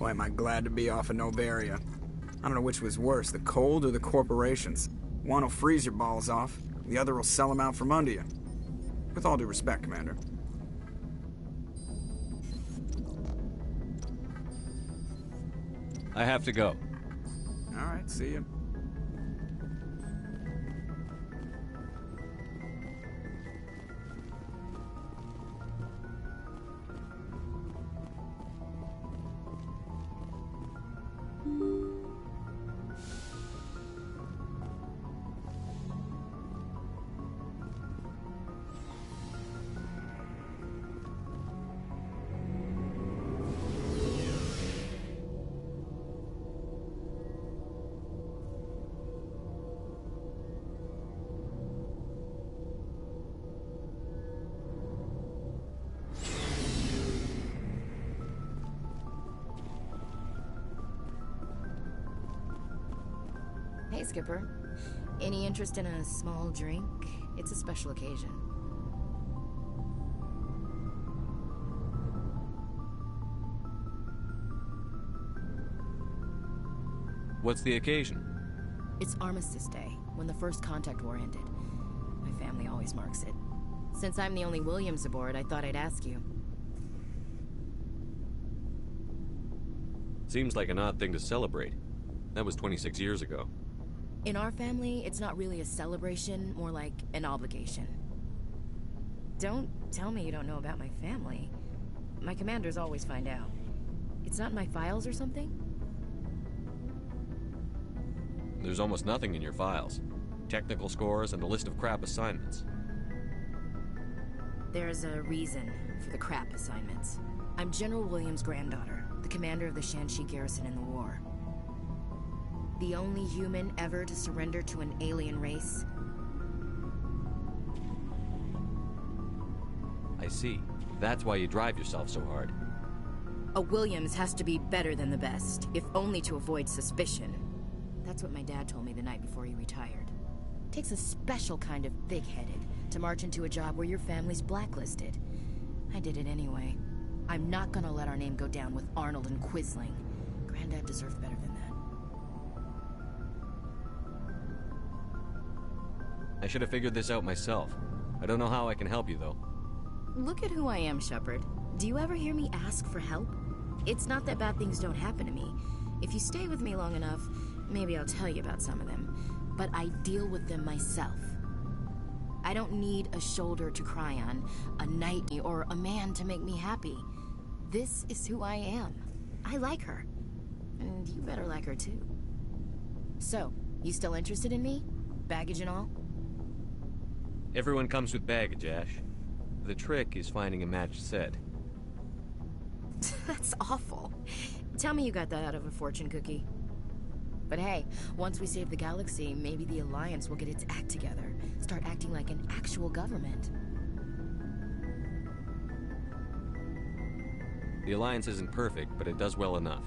Boy, am I glad to be off of Noveria. I don't know which was worse, the cold or the corporations. One will freeze your balls off, the other will sell them out from under you. With all due respect, Commander. I have to go. All right, see you. Hey, Skipper. Any interest in a small drink? It's a special occasion. What's the occasion? It's Armistice Day, when the First Contact War ended. My family always marks it. Since I'm the only Williams aboard, I thought I'd ask you. Seems like an odd thing to celebrate. That was 26 years ago. In our family, it's not really a celebration, more like an obligation. Don't tell me you don't know about my family. My commanders always find out. It's not in my files or something? There's almost nothing in your files. Technical scores and a list of crap assignments. There's a reason for the crap assignments. I'm General Williams' granddaughter, the commander of the Shanxi garrison in the war. The only human ever to surrender to an alien race. I see. That's why you drive yourself so hard. A Williams has to be better than the best, if only to avoid suspicion. That's what my dad told me the night before he retired. Takes a special kind of big-headed to march into a job where your family's blacklisted. I did it anyway. I'm not gonna let our name go down with Arnold and Quisling. Granddad deserved better than that. I should have figured this out myself. I don't know how I can help you, though. Look at who I am, Shepard. Do you ever hear me ask for help? It's not that bad things don't happen to me. If you stay with me long enough, maybe I'll tell you about some of them. But I deal with them myself. I don't need a shoulder to cry on, a knight or a man to make me happy. This is who I am. I like her. And you better like her too. So, you still interested in me? Baggage and all? Everyone comes with baggage, Ash. The trick is finding a matched set. That's awful. Tell me you got that out of a fortune cookie. But hey, once we save the galaxy, maybe the Alliance will get its act together. Start acting like an actual government. The Alliance isn't perfect, but it does well enough.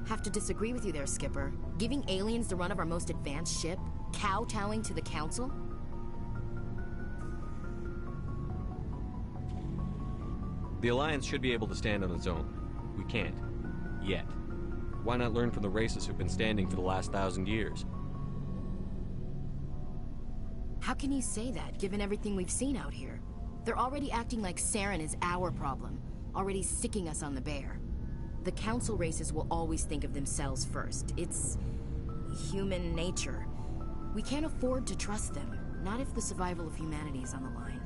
Have to disagree with you there, Skipper. Giving aliens the run of our most advanced ship? Kowtowing to the Council? The Alliance should be able to stand on its own. We can't. Yet. Why not learn from the races who've been standing for the last 1,000 years? How can you say that, given everything we've seen out here? They're already acting like Saren is our problem, already sticking us on the bear. The Council races will always think of themselves first. It's human nature. We can't afford to trust them, not if the survival of humanity is on the line.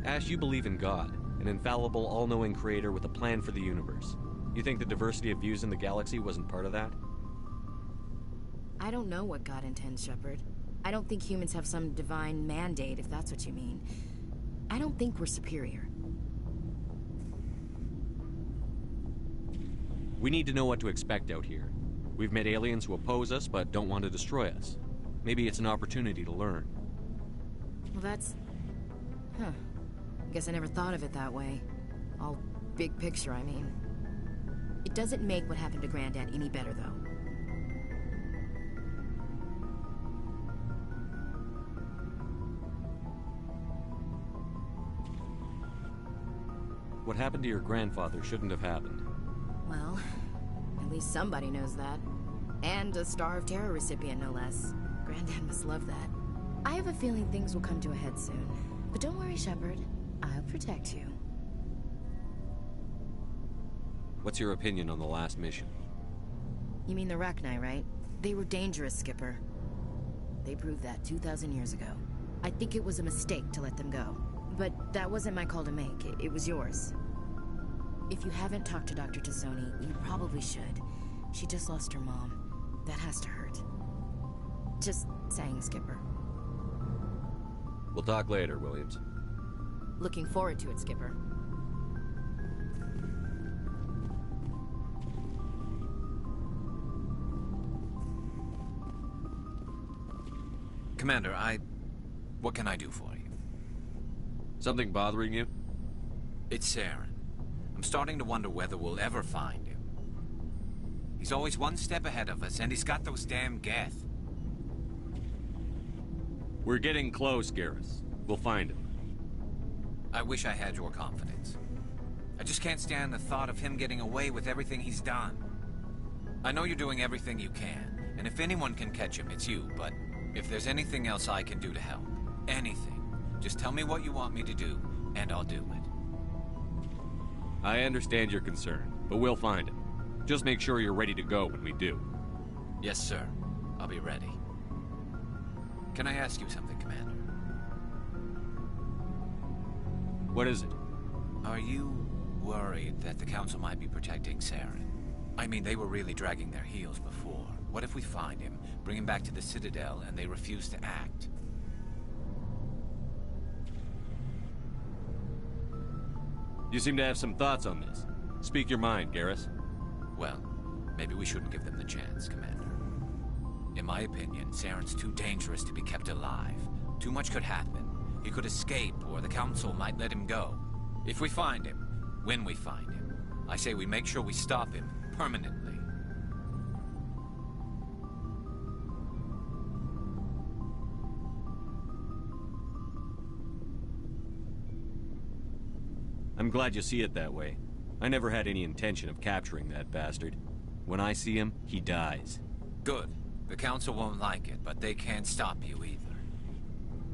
Ash, you believe in God, an infallible, all-knowing creator with a plan for the universe. You think the diversity of views in the galaxy wasn't part of that? I don't know what God intends, Shepard. I don't think humans have some divine mandate, if that's what you mean. I don't think we're superior. We need to know what to expect out here. We've met aliens who oppose us, but don't want to destroy us. Maybe it's an opportunity to learn. Well, that's... Huh. Guess I never thought of it that way. All big picture, I mean. It doesn't make what happened to Granddad any better, though. What happened to your grandfather shouldn't have happened. Well, at least somebody knows that. And a Star of Terror recipient, no less. Granddad must love that. I have a feeling things will come to a head soon. But don't worry, Shepard. I'll protect you. What's your opinion on the last mission? You mean the Rachni, right? They were dangerous, Skipper. They proved that 2,000 years ago. I think it was a mistake to let them go. But that wasn't my call to make. It was yours. If you haven't talked to Dr. Tassoni, you probably should. She just lost her mom. That has to hurt. Just saying, Skipper. We'll talk later, Williams. Looking forward to it, Skipper. Commander, what can I do for you? Something bothering you? It's Saren. I'm starting to wonder whether we'll ever find him. He's always one step ahead of us, and he's got those damn Geth. We're getting close, Garrus. We'll find him. I wish I had your confidence. I just can't stand the thought of him getting away with everything he's done. I know you're doing everything you can, and if anyone can catch him, it's you, but if there's anything else I can do to help, anything, just tell me what you want me to do, and I'll do it. I understand your concern, but we'll find him. Just make sure you're ready to go when we do. Yes, sir. I'll be ready. Can I ask you something, Commander? What is it? Are you worried that the Council might be protecting Saren? I mean, they were really dragging their heels before. What if we find him, bring him back to the Citadel, and they refuse to act? You seem to have some thoughts on this. Speak your mind, Garrus. Well, maybe we shouldn't give them the chance, Commander. In my opinion, Saren's too dangerous to be kept alive. Too much could happen. He could escape, or the Council might let him go. If we find him, when we find him, I say we make sure we stop him permanently. I'm glad you see it that way. I never had any intention of capturing that bastard. When I see him, he dies. Good. The Council won't like it, but they can't stop you either.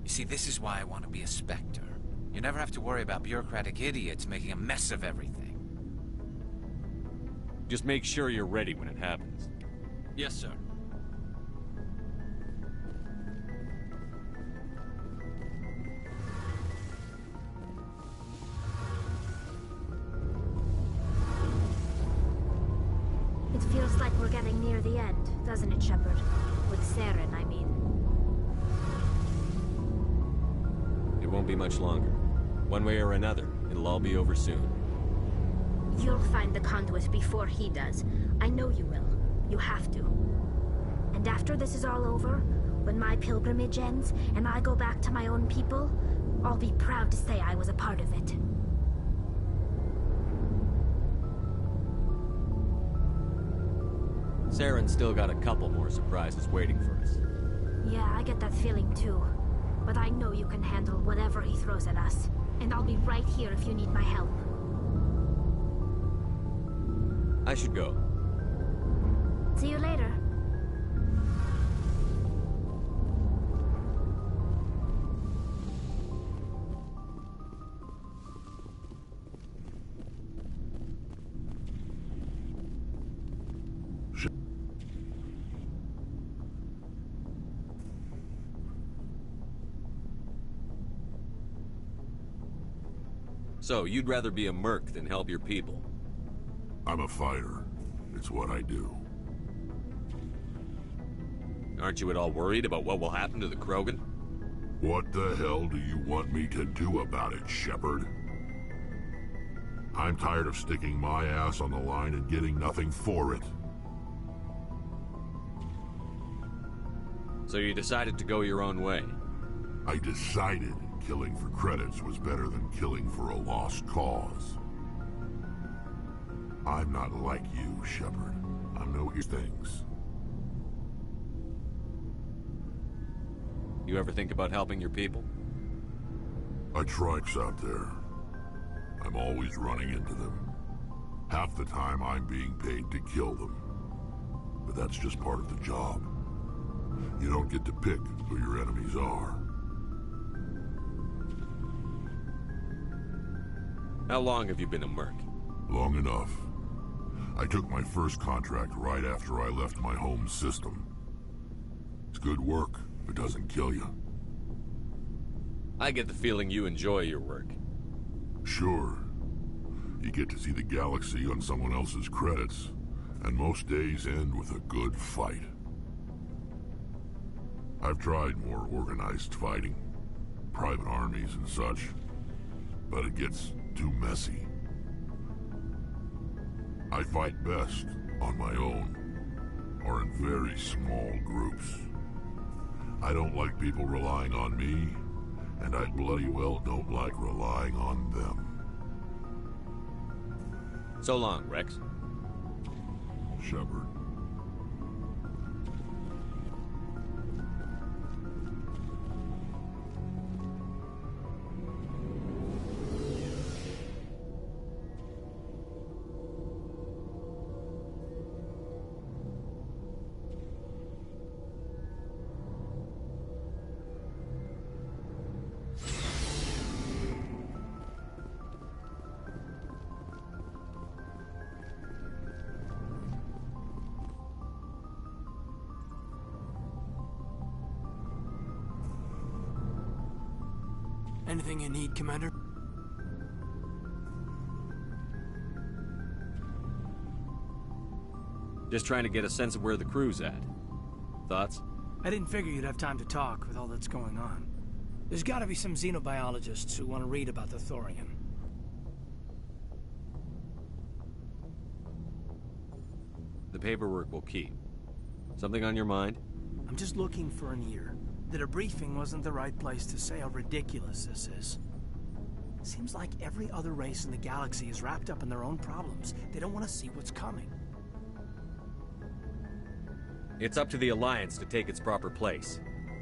You see, this is why I want to be a Spectre. You never have to worry about bureaucratic idiots making a mess of everything. Just make sure you're ready when it happens. Yes, sir. It feels like we're getting near the end, doesn't it, Shepard? With Saren, I mean. It won't be much longer. One way or another, it'll all be over soon. You'll find the conduit before he does. I know you will. You have to. And after this is all over, when my pilgrimage ends, and I go back to my own people, I'll be proud to say I was a part of it. Saren's still got a couple more surprises waiting for us. Yeah, I get that feeling too. But I know you can handle whatever he throws at us. And I'll be right here if you need my help. I should go. See you later. So, you'd rather be a merc than help your people? I'm a fighter. It's what I do. Aren't you at all worried about what will happen to the Krogan? What the hell do you want me to do about it, Shepard? I'm tired of sticking my ass on the line and getting nothing for it. So you decided to go your own way? I decided killing for credits was better than killing for a lost cause. I'm not like you, Shepard. I know his things. You ever think about helping your people? I tried out there. I'm always running into them. Half the time I'm being paid to kill them. But that's just part of the job. You don't get to pick who your enemies are. How long have you been a merc? Long enough. I took my first contract right after I left my home system. It's good work if it doesn't kill you. I get the feeling you enjoy your work. Sure. You get to see the galaxy on someone else's credits, and most days end with a good fight. I've tried more organized fighting, private armies and such, but it gets too messy. I fight best on my own, or in very small groups. I don't like people relying on me, and I bloody well don't like relying on them. So long, Rex. Shepard. Anything you need, Commander? Just trying to get a sense of where the crew's at. Thoughts? I didn't figure you'd have time to talk with all that's going on. There's gotta be some xenobiologists who want to read about the Thorian. The paperwork will keep. Something on your mind? I'm just looking for an ear. The debriefing wasn't the right place to say how ridiculous this is. Seems like every other race in the galaxy is wrapped up in their own problems. They don't want to see what's coming. It's up to the Alliance to take its proper place.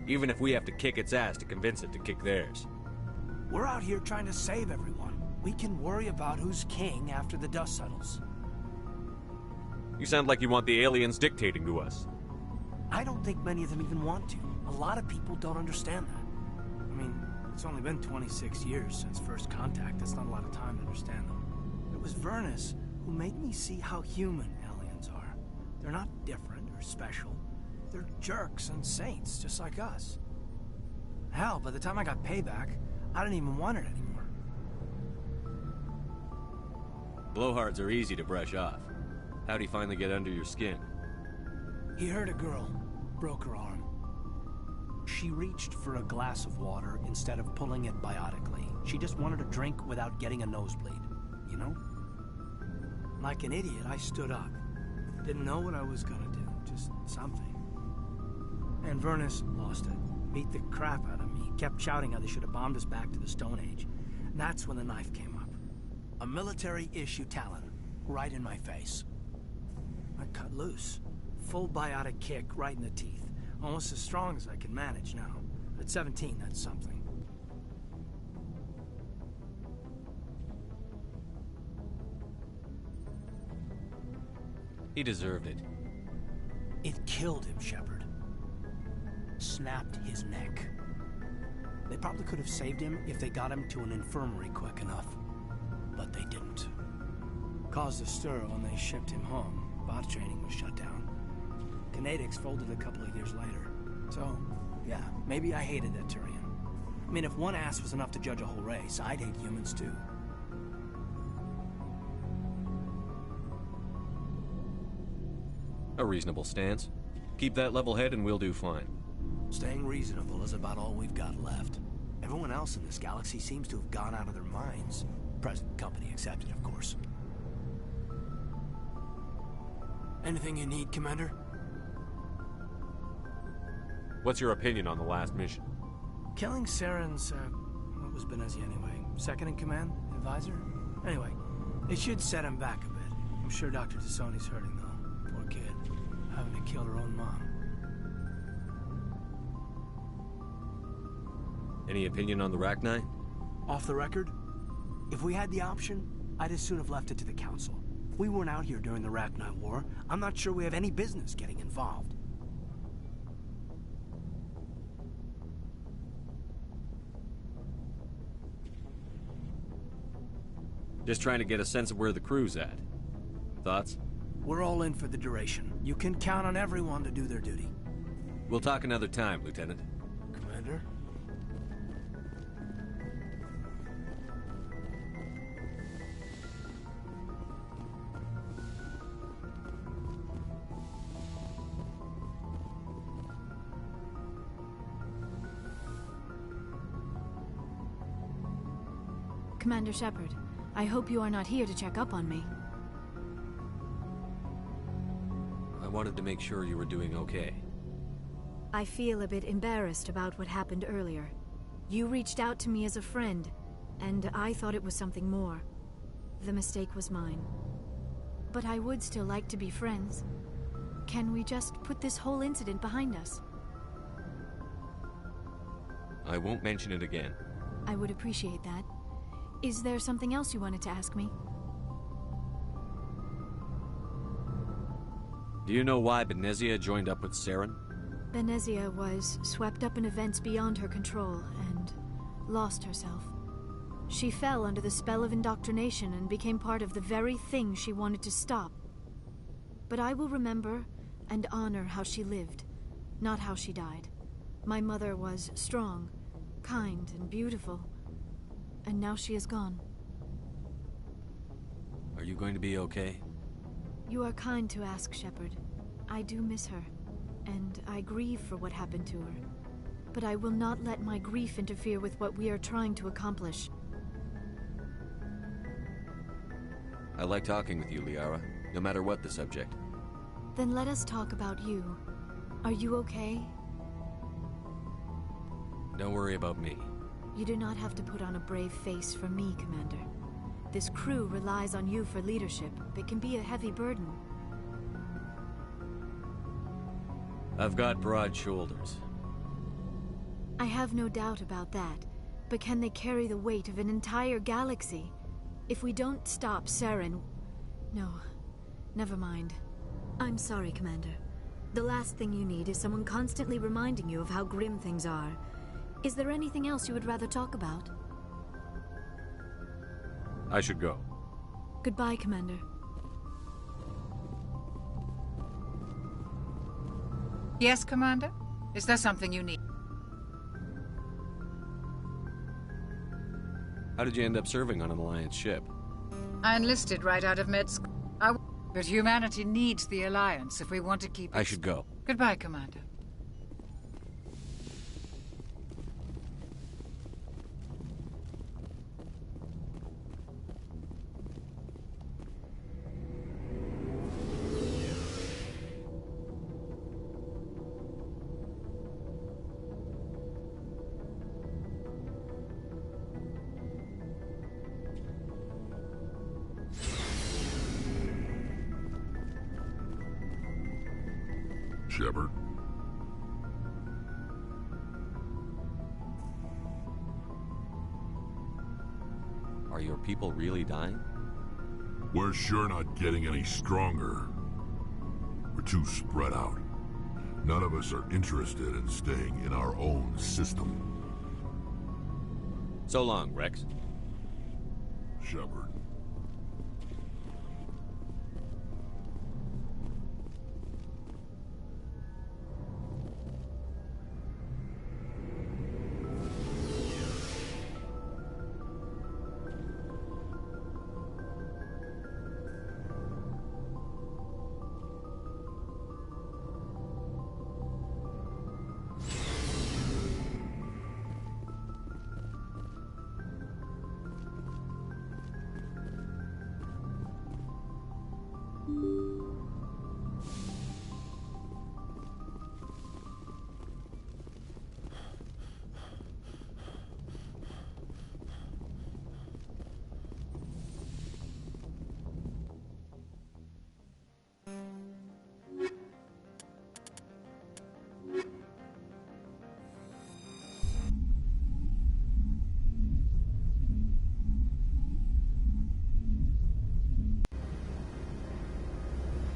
Even if we have to kick its ass to convince it to kick theirs. We're out here trying to save everyone. We can worry about who's king after the dust settles. You sound like you want the aliens dictating to us. I don't think many of them even want to. A lot of people don't understand that. I mean, it's only been 26 years since first contact. That's not a lot of time to understand them. It was Vernus who made me see how human aliens are. They're not different or special. They're jerks and saints, just like us. Hell, by the time I got payback, I didn't even want it anymore. Blowhards are easy to brush off. How'd he finally get under your skin? He hurt a girl, broke her arm. She reached for a glass of water instead of pulling it biotically. She just wanted a drink without getting a nosebleed, you know? Like an idiot, I stood up. Didn't know what I was gonna do, just something. And Vernus lost it. Beat the crap out of me. Kept shouting how they should have bombed us back to the Stone Age. And that's when the knife came up. A military-issue talon, right in my face. I cut loose. Full biotic kick right in the teeth. Almost as strong as I can manage now. At 17, that's something. He deserved it. It killed him, Shepard. Snapped his neck. They probably could have saved him if they got him to an infirmary quick enough. But they didn't. Caused a stir when they shipped him home. Bot training was shut down. Kinetics folded a couple of years later. So, yeah, maybe I hated that Turian. I mean, if one ass was enough to judge a whole race, I'd hate humans too. A reasonable stance. Keep that level head and we'll do fine. Staying reasonable is about all we've got left. Everyone else in this galaxy seems to have gone out of their minds. Present company accepted, of course. Anything you need, Commander? What's your opinion on the last mission? Killing Saren's, what was Benezia anyway? Second in command? Advisor? Anyway, it should set him back a bit. I'm sure Dr. Tassoni's hurting, though. Poor kid. Having to kill her own mom. Any opinion on the Rachni? Off the record? If we had the option, I'd as soon have left it to the Council. We weren't out here during the Rachni War. I'm not sure we have any business getting involved. Just trying to get a sense of where the crew's at. Thoughts? We're all in for the duration. You can count on everyone to do their duty. We'll talk another time, Lieutenant. Commander? Commander Shepard, I hope you are not here to check up on me. I wanted to make sure you were doing okay. I feel a bit embarrassed about what happened earlier. You reached out to me as a friend, and I thought it was something more. The mistake was mine. But I would still like to be friends. Can we just put this whole incident behind us? I won't mention it again. I would appreciate that. Is there something else you wanted to ask me? Do you know why Benezia joined up with Saren? Benezia was swept up in events beyond her control and lost herself. She fell under the spell of indoctrination and became part of the very thing she wanted to stop. But I will remember and honor how she lived, not how she died. My mother was strong, kind, and beautiful. And now she is gone. Are you going to be okay? You are kind to ask, Shepard. I do miss her, and I grieve for what happened to her. But I will not let my grief interfere with what we are trying to accomplish. I like talking with you, Liara, no matter what the subject. Then let us talk about you. Are you okay? Don't worry about me. You do not have to put on a brave face for me, Commander. This crew relies on you for leadership. It can be a heavy burden. I've got broad shoulders. I have no doubt about that. But can they carry the weight of an entire galaxy? If we don't stop Saren... No, never mind. I'm sorry, Commander. The last thing you need is someone constantly reminding you of how grim things are. Is there anything else you would rather talk about? I should go. Goodbye, Commander. Yes, Commander? Is there something you need? How did you end up serving on an Alliance ship? I enlisted right out of med school. But humanity needs the Alliance if we want to keep it... I should go. Goodbye, Commander. Shepard? Are your people really dying? We're sure not getting any stronger. We're too spread out. None of us are interested in staying in our own system. So long, Rex. Shepard.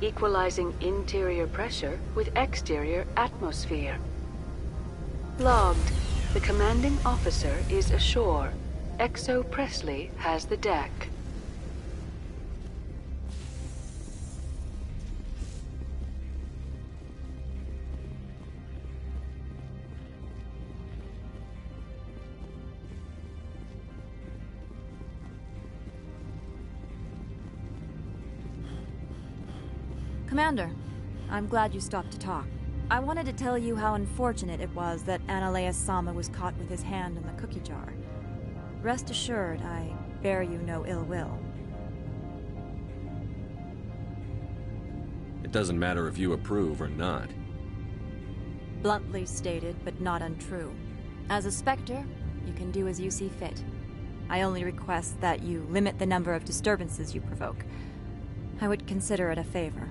equalizing interior pressure with exterior atmosphere. Logged. The commanding officer is ashore. Exo Presley has the deck. Commander, I'm glad you stopped to talk. I wanted to tell you how unfortunate it was that Analea Sama was caught with his hand in the cookie jar. Rest assured, I bear you no ill will. It doesn't matter if you approve or not. Bluntly stated, but not untrue. As a Spectre, you can do as you see fit. I only request that you limit the number of disturbances you provoke. I would consider it a favor.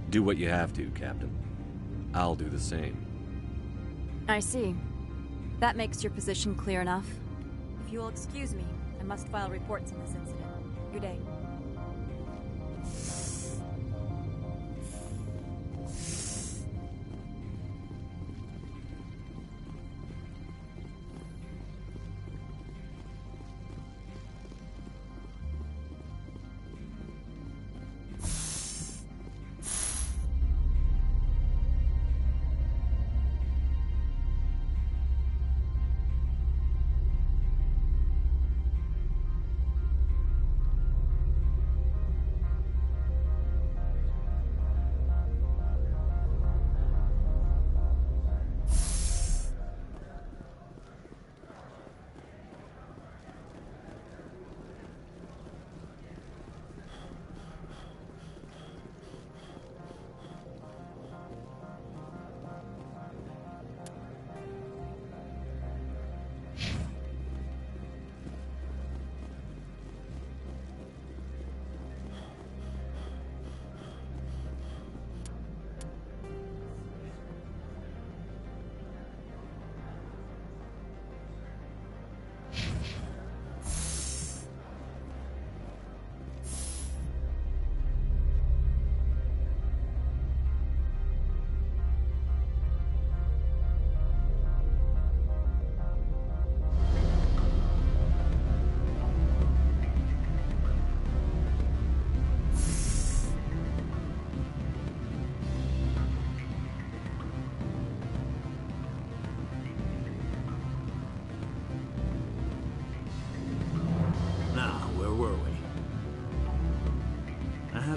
Do what you have to, Captain. I'll do the same. I see. That makes your position clear enough. If you will excuse me, I must file reports on this incident. Good day.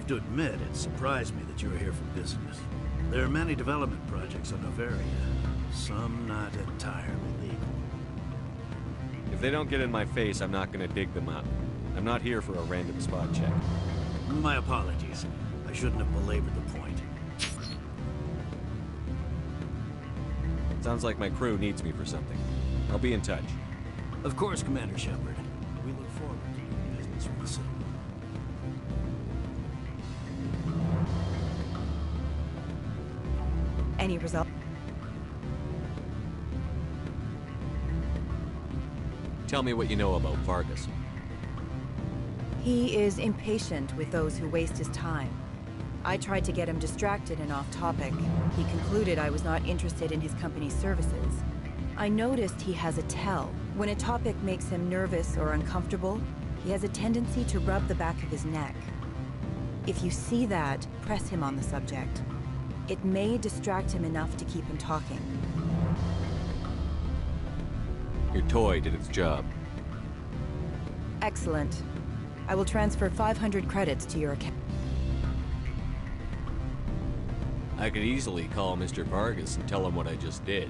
To admit, it surprised me that you were here for business. There are many development projects on Noveria, some not entirely legal. If they don't get in my face, I'm not gonna dig them up. I'm not here for a random spot check. My apologies. I shouldn't have belabored the point. Sounds like my crew needs me for something. I'll be in touch. Of course, Commander Shepard. We look forward to doing business with the city. Any result? Tell me what you know about Vargas. He is impatient with those who waste his time. I tried to get him distracted and off topic. He concluded I was not interested in his company's services. I noticed he has a tell. When a topic makes him nervous or uncomfortable, he has a tendency to rub the back of his neck. If you see that, press him on the subject. It may distract him enough to keep him talking. Your toy did its job. Excellent. I will transfer 500 credits to your account. I could easily call Mr. Vargas and tell him what I just did.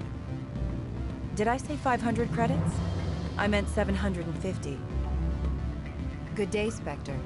Did I say 500 credits? I meant 750. Good day, Spectre.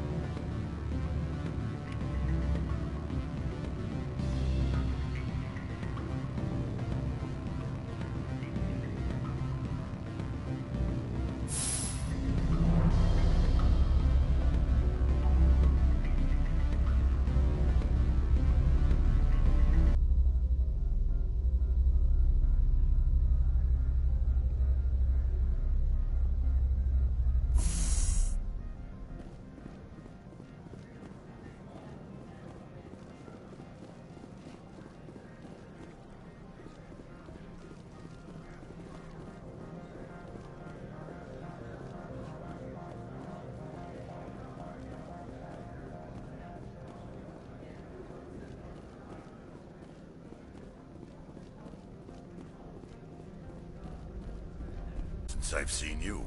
since I've seen you.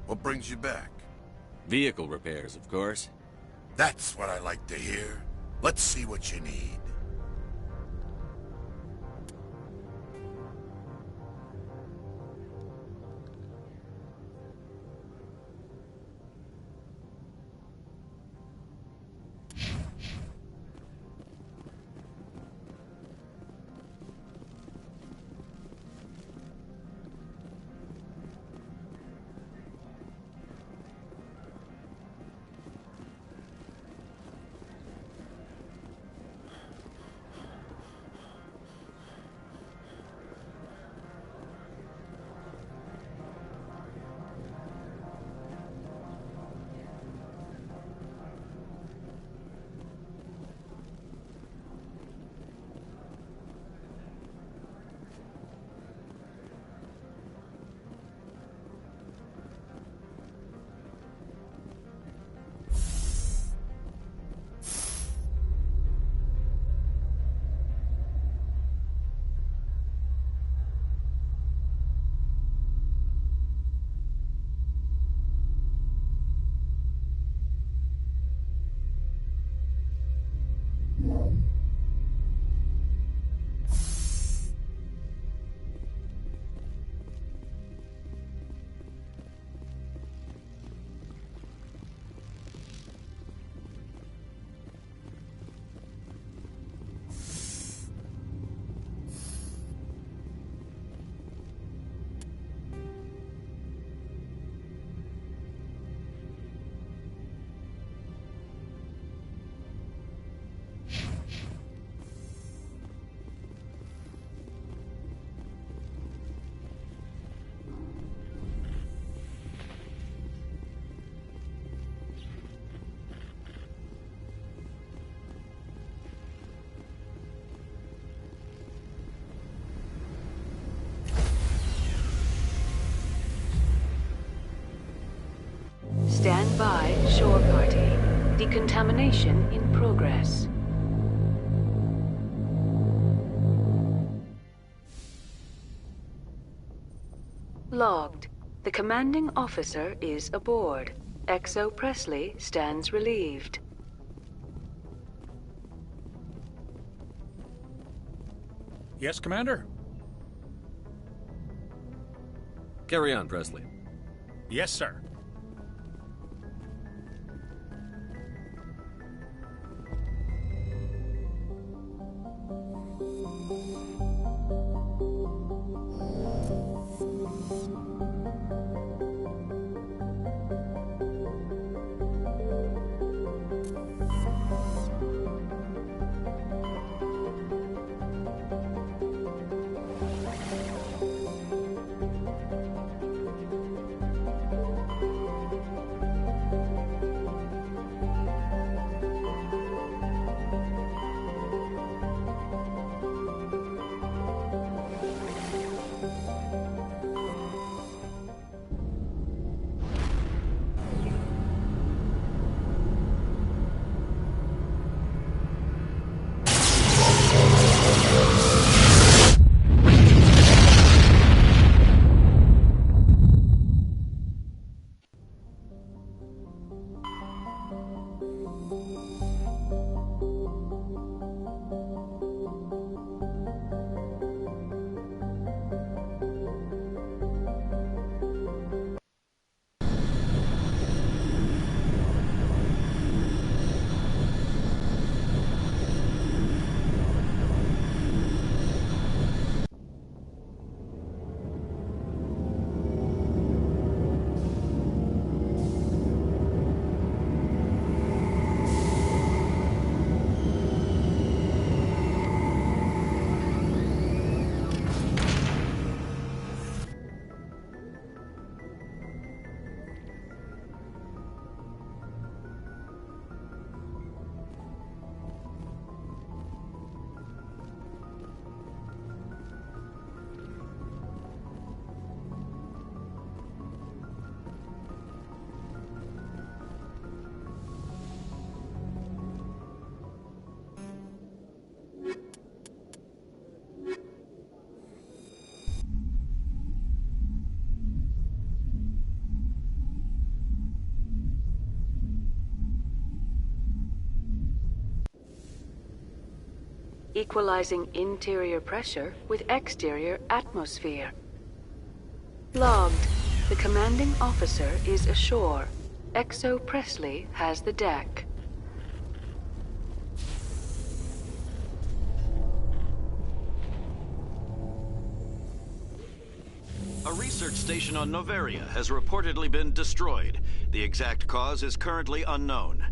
What brings you back? Vehicle repairs, of course. That's what I like to hear. Let's see what you need. Stand by, shore party. Decontamination in progress. Logged. The commanding officer is aboard. XO Presley stands relieved. Yes, Commander? Carry on, Presley. Yes, sir. equalizing interior pressure with exterior atmosphere. Logged. The commanding officer is ashore. XO Presley has the deck. A research station on Noveria has reportedly been destroyed. The exact cause is currently unknown.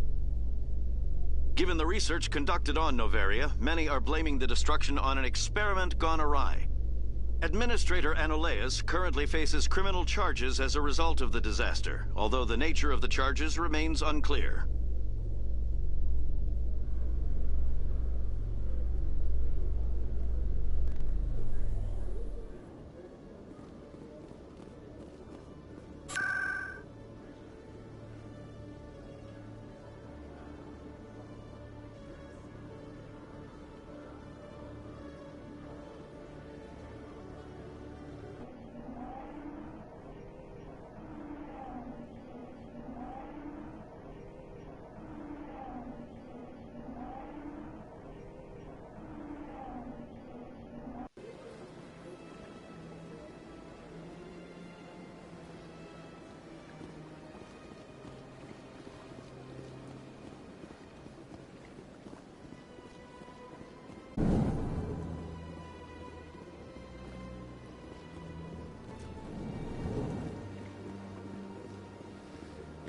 Given the research conducted on Noveria, many are blaming the destruction on an experiment gone awry. Administrator Anoleus currently faces criminal charges as a result of the disaster, although the nature of the charges remains unclear.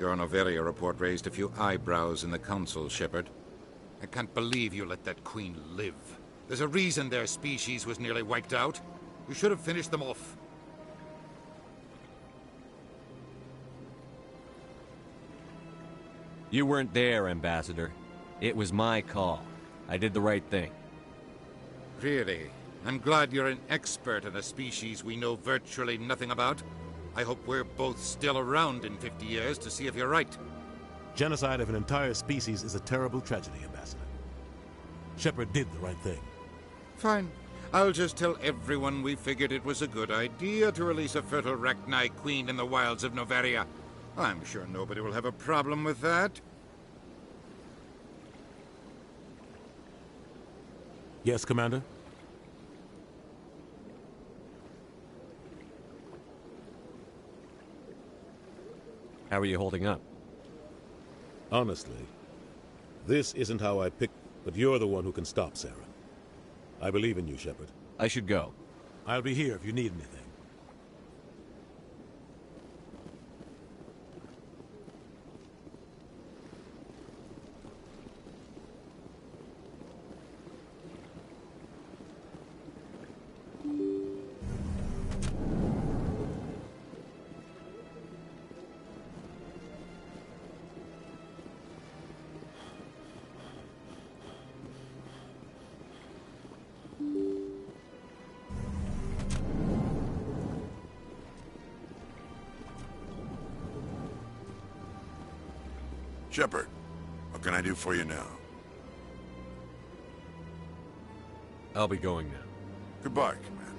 Your Noveria report raised a few eyebrows in the Council, Shepard. I can't believe you let that queen live. There's a reason their species was nearly wiped out. You should have finished them off. You weren't there, Ambassador. It was my call. I did the right thing. Really? I'm glad you're an expert in a species we know virtually nothing about. I hope we're both still around in 50 years to see if you're right. Genocide of an entire species is a terrible tragedy, Ambassador. Shepard did the right thing. Fine. I'll just tell everyone we figured it was a good idea to release a fertile Rachni queen in the wilds of Noveria. I'm sure nobody will have a problem with that. Yes, Commander? How are you holding up? Honestly, this isn't how I picked, but you're the one who can stop Sarah. I believe in you, Shepard. I should go. I'll be here if you need anything. Shepard, what can I do for you now? I'll be going now. Goodbye, Commander.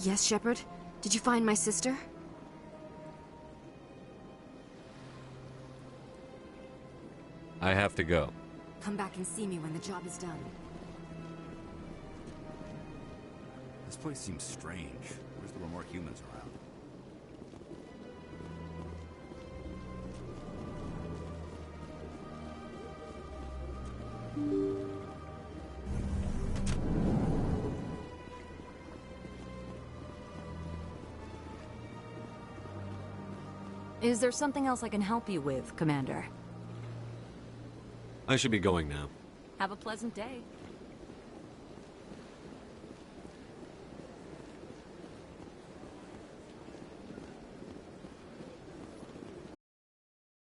Yes, Shepard? Did you find my sister? I have to go. Come back and see me when the job is done. This place seems strange. Wish there were more humans around. Is there something else I can help you with, Commander? I should be going now. Have a pleasant day.